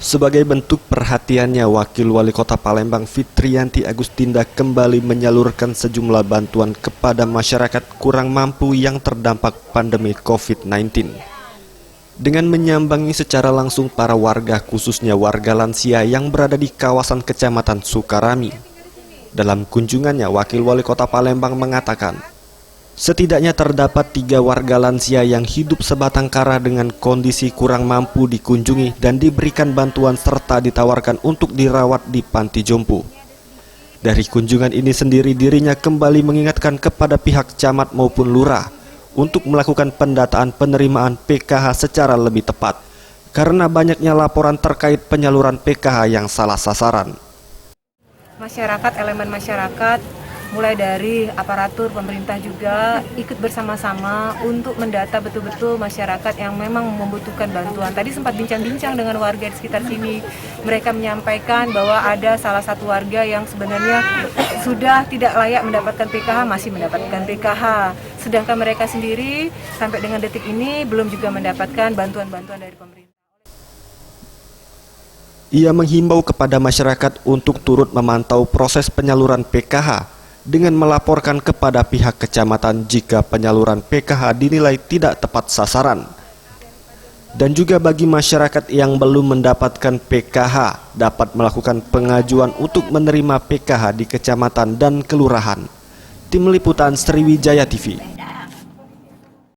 Sebagai bentuk perhatiannya, Wakil Wali Kota Palembang Fitriyanti Agustinda kembali menyalurkan sejumlah bantuan kepada masyarakat kurang mampu yang terdampak pandemi COVID-19. Dengan menyambangi secara langsung para warga, khususnya warga lansia yang berada di kawasan Kecamatan Sukarami. Dalam kunjungannya, Wakil Wali Kota Palembang mengatakan, setidaknya terdapat 3 warga lansia yang hidup sebatang kara dengan kondisi kurang mampu dikunjungi dan diberikan bantuan serta ditawarkan untuk dirawat di panti jompo. Dari kunjungan ini sendiri dirinya kembali mengingatkan kepada pihak camat maupun lurah untuk melakukan pendataan penerimaan PKH secara lebih tepat karena banyaknya laporan terkait penyaluran PKH yang salah sasaran. Masyarakat, elemen masyarakat, mulai dari aparatur pemerintah juga ikut bersama-sama untuk mendata betul-betul masyarakat yang memang membutuhkan bantuan. Tadi sempat bincang-bincang dengan warga di sekitar sini. Mereka menyampaikan bahwa ada salah satu warga yang sebenarnya sudah tidak layak mendapatkan PKH, masih mendapatkan PKH. Sedangkan mereka sendiri sampai dengan detik ini belum juga mendapatkan bantuan-bantuan dari pemerintah. Ia menghimbau kepada masyarakat untuk turut memantau proses penyaluran PKH dengan melaporkan kepada pihak kecamatan jika penyaluran PKH dinilai tidak tepat sasaran. Dan juga bagi masyarakat yang belum mendapatkan PKH dapat melakukan pengajuan untuk menerima PKH di kecamatan dan kelurahan. Tim Liputan Sriwijaya TV.